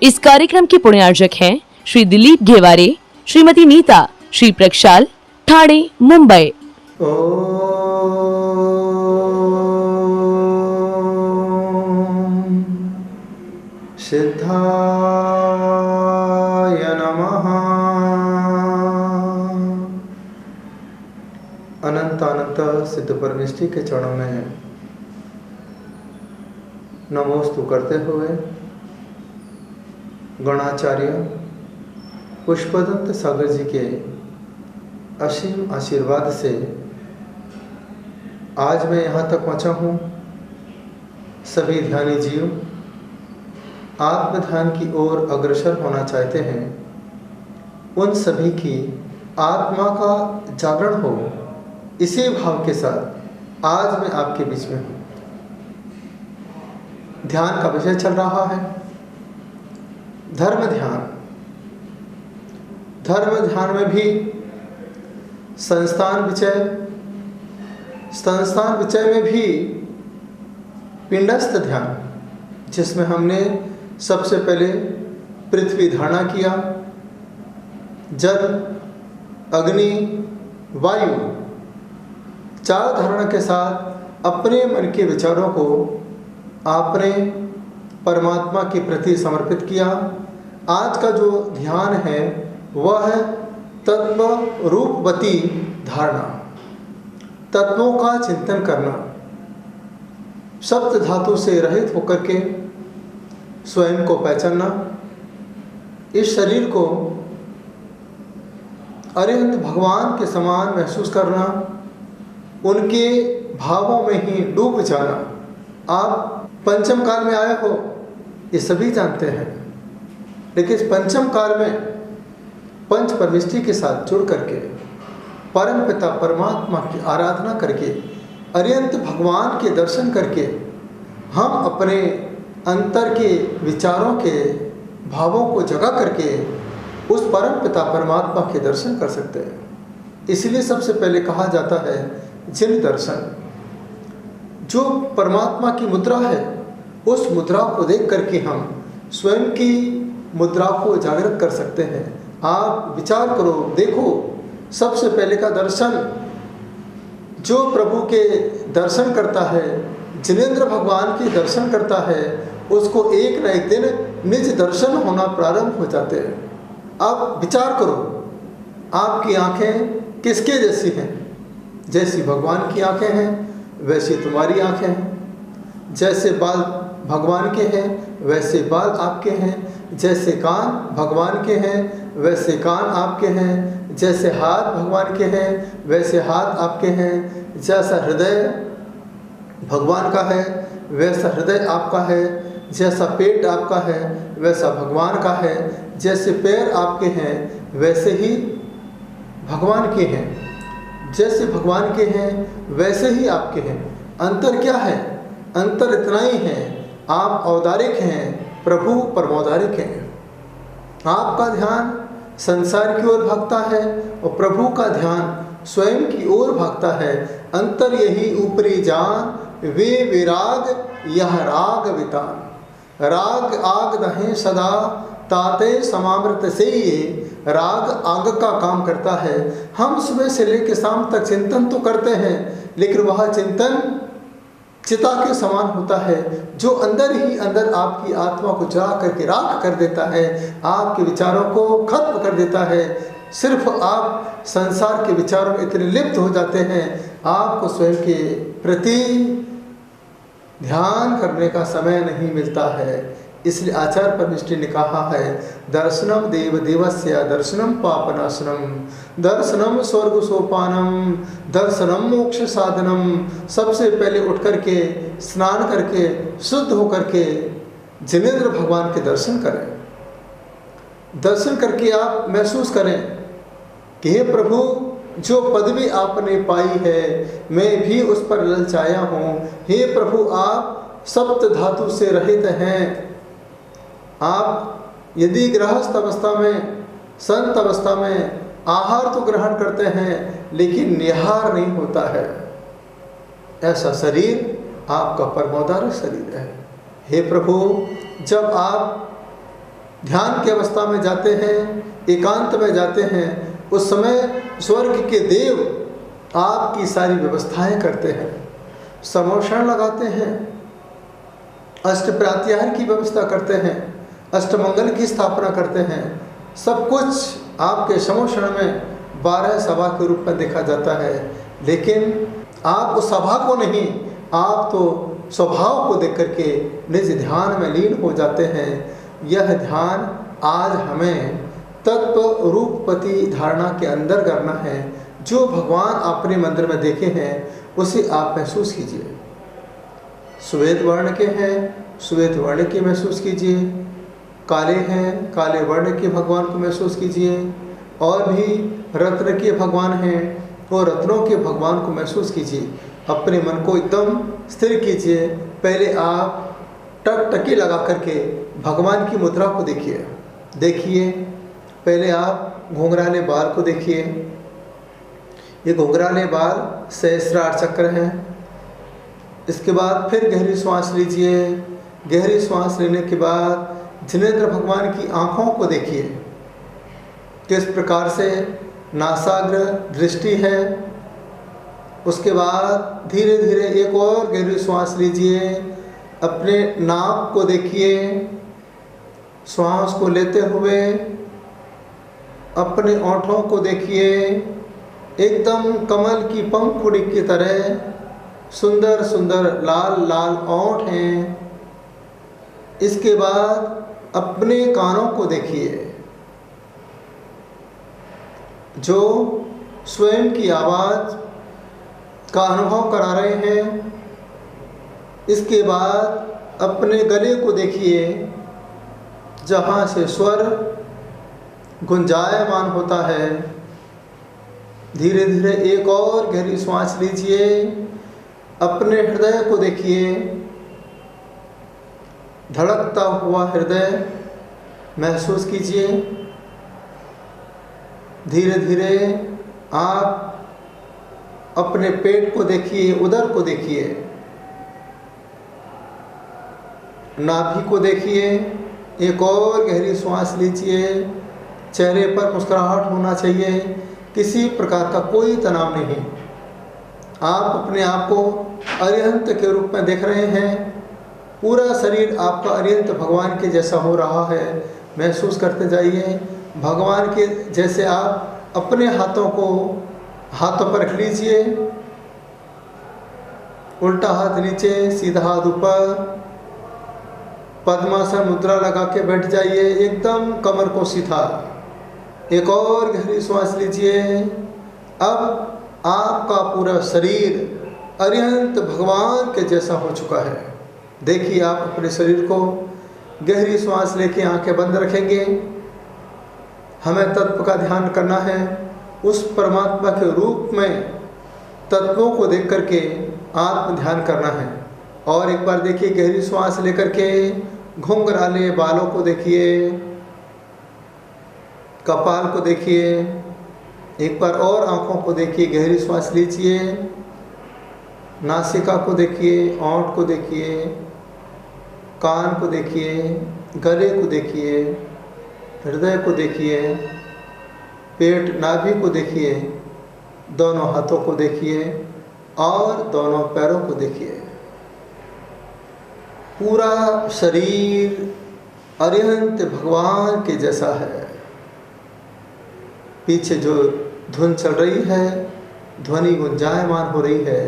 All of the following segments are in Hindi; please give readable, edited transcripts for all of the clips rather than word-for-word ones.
इस कार्यक्रम के पुण्यार्जक हैं श्री दिलीप घेवारे, श्रीमती नीता, श्री प्रक्षाल, ठाणे, मुंबई। सिद्धाय नमः। अनंत अनंत सिद्ध परमेष्टि के चरणों में नमोस्तु करते हुए गणाचार्य पुष्पदंत सागर जी के असीम आशीर्वाद से आज मैं यहाँ तक पहुँचा हूँ। सभी ध्यानी जीव आत्मध्यान की ओर अग्रसर होना चाहते हैं, उन सभी की आत्मा का जागरण हो, इसी भाव के साथ आज मैं आपके बीच में हूँ। ध्यान का विषय चल रहा है धर्म ध्यान। धर्म ध्यान में भी संस्थान विषय में भी पिंडस्थ ध्यान, जिसमें हमने सबसे पहले पृथ्वी धारणा किया, जल, अग्नि, वायु, चार धारणा के साथ अपने मन के विचारों को आपने परमात्मा के प्रति समर्पित किया। आज का जो ध्यान है वह है तत्व रूपवती धारणा, तत्वों का चिंतन करना, सप्त धातु से रहित होकर के स्वयं को पहचानना, इस शरीर को अरिहंत भगवान के समान महसूस करना, उनके भावों में ही डूब जाना। आप पंचम काल में आए हो, ये सभी जानते हैं, लेकिन इस पंचम काल में पंच परमेष्टि के साथ जुड़ करके परम पिता परमात्मा की आराधना करके अरिहंत भगवान के दर्शन करके हम अपने अंतर के विचारों के भावों को जगा करके उस परम पिता परमात्मा के दर्शन कर सकते हैं। इसलिए सबसे पहले कहा जाता है जिन दर्शन। जो परमात्मा की मुद्रा है, उस मुद्रा को देख करके हम स्वयं की मुद्रा को जागृत कर सकते हैं। आप विचार करो, देखो, सबसे पहले का दर्शन जो प्रभु के दर्शन करता है, जिनेंद्र भगवान के दर्शन करता है, उसको एक न एक दिन निज दर्शन होना प्रारंभ हो जाते हैं। अब विचार करो, आपकी आंखें किसके जैसी हैं? जैसी भगवान की आंखें हैं वैसी तुम्हारी आंखें हैं। जैसे बाल भगवान के हैं वैसे बाल आपके हैं। जैसे कान भगवान के हैं वैसे कान आपके हैं। जैसे हाथ भगवान के हैं वैसे हाथ आपके हैं। जैसा हृदय भगवान का है वैसा हृदय आपका है। जैसा पेट आपका है वैसा भगवान का है। जैसे पैर आपके हैं वैसे ही भगवान के हैं। जैसे भगवान के हैं वैसे ही आपके हैं। अंतर क्या है? अंतर इतना ही है, आप औदारिक हैं, प्रभु परमौदारिक हैं। आपका ध्यान संसार की ओर भागता है और प्रभु का ध्यान स्वयं की ओर भागता है। अंतर यही ऊपरी जान वे विराग यह राग वितान। राग आग दहें सदा ताते समामृत से ये राग आग का काम करता है। हम सुबह से लेकर शाम तक चिंतन तो करते हैं, लेकिन वह चिंतन चिता के समान होता है, जो अंदर ही अंदर आपकी आत्मा को जला करके राख कर देता है, आपके विचारों को खत्म कर देता है। सिर्फ आप संसार के विचारों में इतने लिप्त हो जाते हैं, आपको स्वयं के प्रति ध्यान करने का समय नहीं मिलता है। इसलिए आचार्य परमेष्टि ने कहा है, दर्शनम देव देवस्य दर्शनम पापनाशनम, दर्शनम स्वर्ग सोपानम, दर्शनम मोक्ष साधनम। सबसे पहले उठ करके स्नान करके शुद्ध होकर के जिनेंद्र भगवान के दर्शन करें। दर्शन करके आप महसूस करें कि हे प्रभु, जो पदवी आपने पाई है मैं भी उस पर ललचाया हूँ। हे प्रभु, आप सप्त धातु से रहित हैं। आप यदि गृहस्थ अवस्था में, संत अवस्था में आहार तो ग्रहण करते हैं लेकिन निहार नहीं होता है, ऐसा शरीर आपका परमोदारक शरीर है। हे प्रभु, जब आप ध्यान की अवस्था में जाते हैं, एकांत में जाते हैं, उस समय स्वर्ग के देव आपकी सारी व्यवस्थाएं करते हैं, समोषण लगाते हैं, अष्ट प्रत्याहार की व्यवस्था करते हैं, अष्टमंगल की स्थापना करते हैं। सब कुछ आपके समोषण में 12 सभा के रूप में देखा जाता है। लेकिन आप उस सभा को नहीं, आप तो स्वभाव को देख करके निज ध्यान में लीन हो जाते हैं। यह ध्यान आज हमें तत्व रूपपति धारणा के अंदर करना है। जो भगवान आपने मंदिर में देखे हैं उसे आप महसूस कीजिए। श्वेत वर्ण के हैं, श्वेत वर्ण की महसूस कीजिए। काले हैं, काले वर्ण के भगवान को महसूस कीजिए। और भी रत्न के भगवान हैं, वो रत्नों के भगवान को महसूस कीजिए। अपने मन को एकदम स्थिर कीजिए। पहले आप टकटकी लगा करके भगवान की मुद्रा को देखिए। पहले आप घुंघराले बाल को देखिए। ये घुंघराले बाल सहस्रार चक्र हैं। इसके बाद फिर गहरी श्वास लीजिए। गहरी श्वास लेने के बाद जिनेंद्र भगवान की आँखों को देखिए, किस प्रकार से नासाग्र दृष्टि है। उसके बाद धीरे धीरे एक और गहरी श्वास लीजिए। अपने नाक को देखिए। श्वास को लेते हुए अपने ओंठों को देखिए। एकदम कमल की पंखुड़ी की तरह सुंदर सुंदर लाल लाल ओंठ हैं। इसके बाद अपने कानों को देखिए, जो स्वयं की आवाज़ का अनुभव करा रहे हैं। इसके बाद अपने गले को देखिए, जहाँ से स्वर गुंजायमान होता है। धीरे धीरे एक और गहरी श्वास लीजिए। अपने हृदय को देखिए, धड़कता हुआ हृदय महसूस कीजिए। धीरे धीरे आप अपने पेट को देखिए, उदर को देखिए, नाभि को देखिए। एक और गहरी श्वास लीजिए। चेहरे पर मुस्कुराहट होना चाहिए, किसी प्रकार का कोई तनाव नहीं। आप अपने आप को अरिहंत के रूप में देख रहे हैं। पूरा शरीर आपका अरिहंत भगवान के जैसा हो रहा है। महसूस करते जाइए भगवान के जैसे। आप अपने हाथों को हाथों पर रख लीजिए। उल्टा हाथ नीचे, सीधा हाथ ऊपर, पद्मासन मुद्रा लगा के बैठ जाइए, एकदम कमर को सीधा। एक और गहरी श्वास लीजिए। अब आपका पूरा शरीर अरिहंत भगवान के जैसा हो चुका है। देखिए आप अपने शरीर को। गहरी श्वास लेके आंखें बंद रखेंगे। हमें तत्व का ध्यान करना है। उस परमात्मा के रूप में तत्वों को देख करके आत्म ध्यान करना है। और एक बार देखिए, गहरी श्वास लेकर के घुंघराले बालों को देखिए, कपाल को देखिए। एक बार और आंखों को देखिए। गहरी श्वास लीजिए। नासिका को देखिए, ओंठ को देखिए, कान को देखिए, गले को देखिए, हृदय को देखिए, पेट नाभि को देखिए, दोनों हाथों को देखिए और दोनों पैरों को देखिए। पूरा शरीर अरिहंत भगवान के जैसा है। पीछे जो धुन चल रही है, ध्वनि गुंजायमान हो रही है,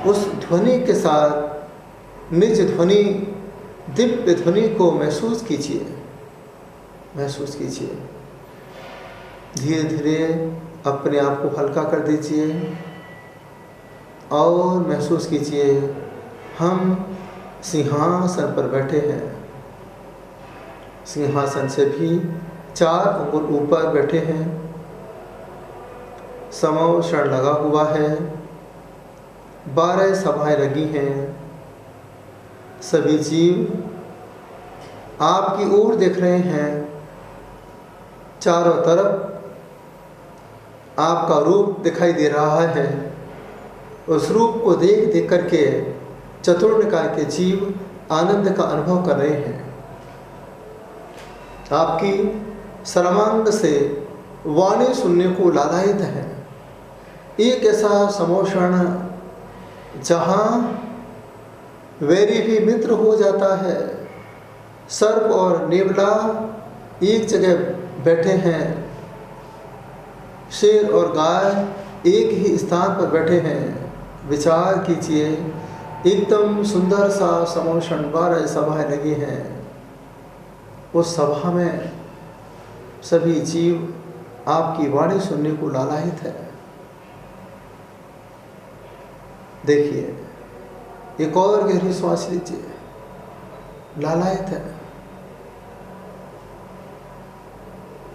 उस ध्वनि के साथ निज ध्वनि, दिव्य ध्वनि को महसूस कीजिए। महसूस कीजिए। धीरे धीरे अपने आप को हल्का कर दीजिए और महसूस कीजिए हम सिंहासन पर बैठे हैं। सिंहासन से भी 4 अंगुल ऊपर बैठे हैं। समोषण लगा हुआ है। 12 सभाएं लगी हैं। सभी जीव आपकी ओर देख रहे हैं। चारों तरफ आपका रूप दिखाई दे रहा है। उस रूप को देख देख करके चतुर्निकाय के जीव आनंद का अनुभव कर रहे हैं। आपकी सर्वांग से वाणी सुनने को लालायित है। एक ऐसा समोषण जहाँ वैरी भी मित्र हो जाता है। सर्प और नेवला एक जगह बैठे हैं, शेर और गाय एक ही स्थान पर बैठे हैं। विचार कीजिए, एकदम सुंदर सा समोषण 12 सभाएं लगी हैं। उस सभा में सभी जीव आपकी वाणी सुनने को लालायित है। देखिए, एक और गहरी सांस लीजिए। लालायित है,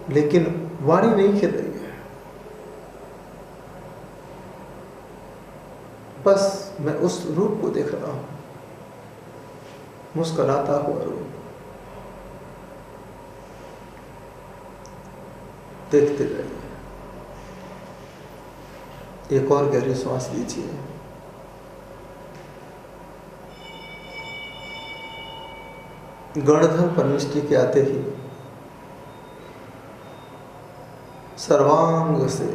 लेकिन वाणी नहीं खिल रही है। बस मैं उस रूप को देख रहा हूं, मुस्कुराता हुआ रूप। देखते रहिए। एक और गहरी सांस लीजिए। गणधर परमिष्टि के आते ही सर्वांग से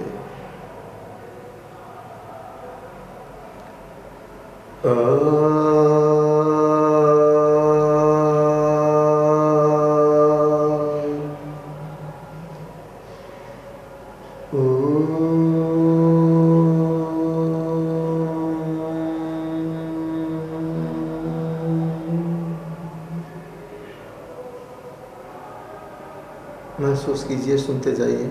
महसूस कीजिए, सुनते जाइए।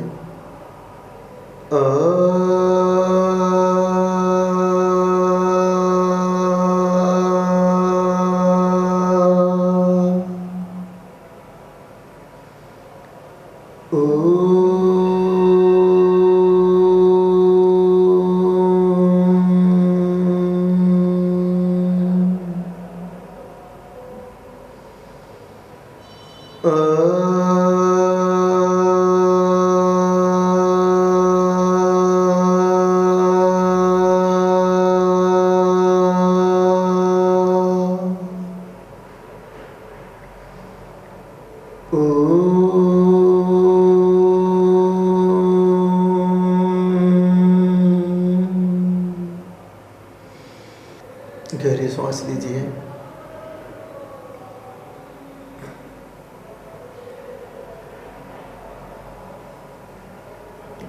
गहरी सांस लीजिए।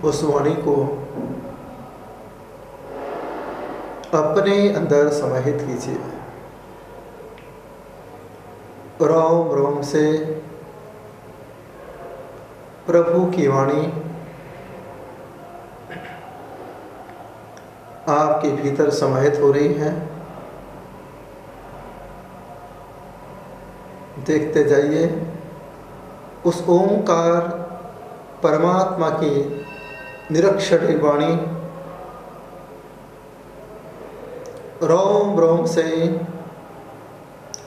उस वाणी को अपने अंदर समाहित कीजिए। रोम रोम से प्रभु की वाणी आपके भीतर समाहित हो रही है। देखते जाइए, उस ओंकार परमात्मा की निरक्षर वाणी रोम रोम से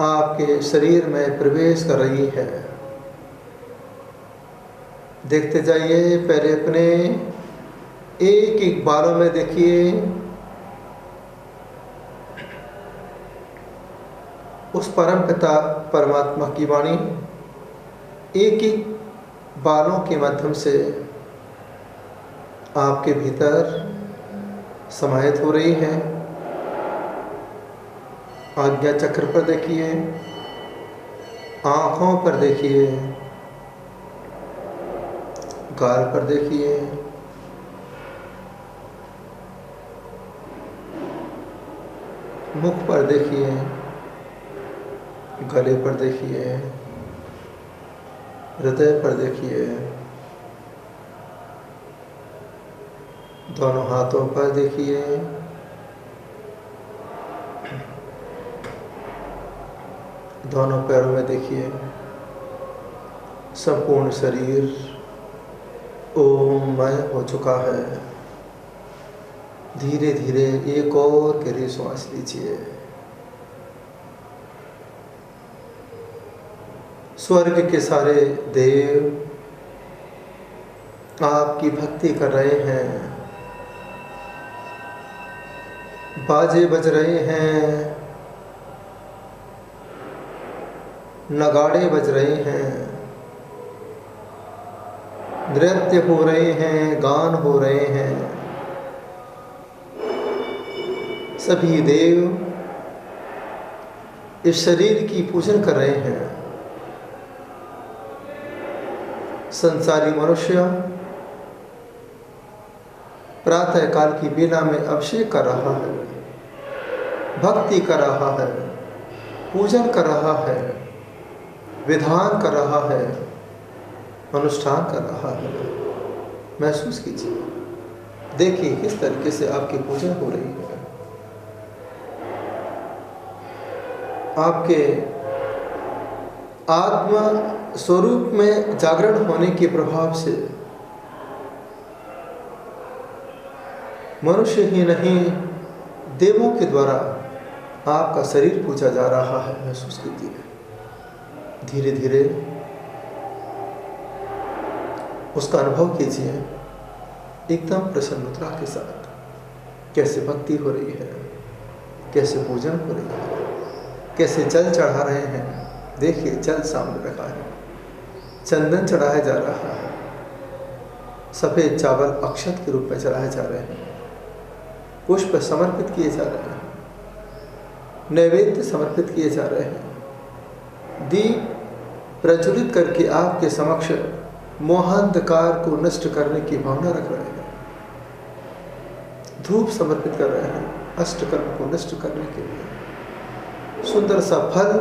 आपके शरीर में प्रवेश कर रही है। देखते जाइए, पहले अपने एक एक बालों में देखिए, उस परम पिता परमात्मा की वाणी एक एक बालों के माध्यम से आपके भीतर समाहित हो रही है। आज्ञा चक्र पर देखिए, आँखों पर देखिए, गाल पर देखिए, मुख पर देखिए, गले पर देखिए, हृदय पर देखिए, दोनों हाथों पर देखिए, दोनों पैरों में देखिए। संपूर्ण शरीर ओममय हो चुका है। धीरे धीरे एक और गहरी सांस लीजिए। स्वर्ग के सारे देव आपकी भक्ति कर रहे हैं, बाजे बज रहे हैं, नगाड़े बज रहे हैं, नृत्य हो रहे हैं, गान हो रहे हैं। सभी देव इस शरीर की पूजन कर रहे हैं। संसारी मनुष्य प्रातः काल की बेला में अभिषेक कर रहा है, भक्ति कर रहा है, पूजन कर रहा है, विधान कर रहा है, अनुष्ठान कर रहा है। महसूस कीजिए, देखिए किस तरीके से आपकी पूजा हो रही है। आपके आत्म स्वरूप में जागरण होने के प्रभाव से मनुष्य ही नहीं, देवों के द्वारा आपका शरीर पूजा जा रहा है। महसूस कीजिए, धीरे धीरे उसका अनुभव कीजिए, एकदम प्रसन्नता के साथ। कैसे भक्ति हो रही है, कैसे पूजन हो रही है, कैसे जल चढ़ा रहे हैं। देखिए, जल सामने रखा है, चंदन चढ़ाया जा रहा है, सफ़ेद चावल अक्षत के रूप में चढ़ाए जा रहे हैं, पुष्प समर्पित किए जा रहे हैं, नैवेद्य समर्पित किए जा रहे हैं। दीप प्रज्वलित करके आपके समक्ष मोहांधकार को नष्ट करने की भावना रख रहे हैं। धूप समर्पित कर रहे हैं अष्टकर्म को नष्ट करने के लिए। सुंदर सा फल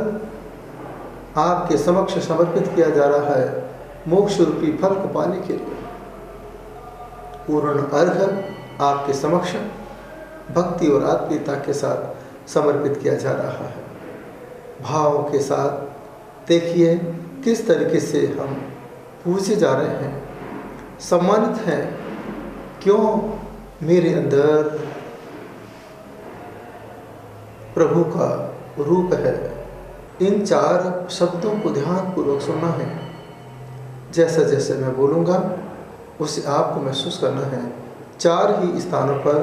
आपके समक्ष समर्पित किया जा रहा है, मोक्ष रूपी फल को पाने के लिए। पूर्ण अर्घ आपके समक्ष भक्ति और आत्मीयता के साथ समर्पित किया जा रहा है। भाव के साथ देखिए किस तरीके से हम पूजे जा रहे हैं, सम्मानित हैं। क्यों? मेरे अंदर प्रभु का रूप है। इन 4 शब्दों को ध्यानपूर्वक सुनना है। जैसा जैसे मैं बोलूँगा उसे आपको महसूस करना है। 4 ही स्थानों पर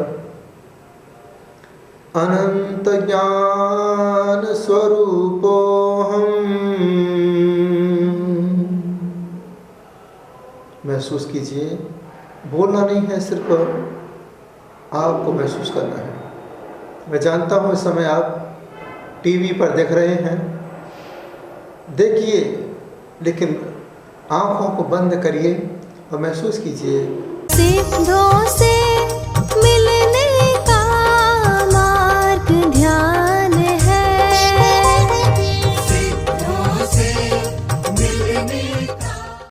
अनंत ज्ञान स्वरूपो हम, महसूस कीजिए। बोलना नहीं है, सिर्फ आपको महसूस करना है। मैं जानता हूँ इस समय आप टीवी पर देख रहे हैं, देखिए, लेकिन आंखों को बंद करिए और महसूस कीजिए। सिद्धों से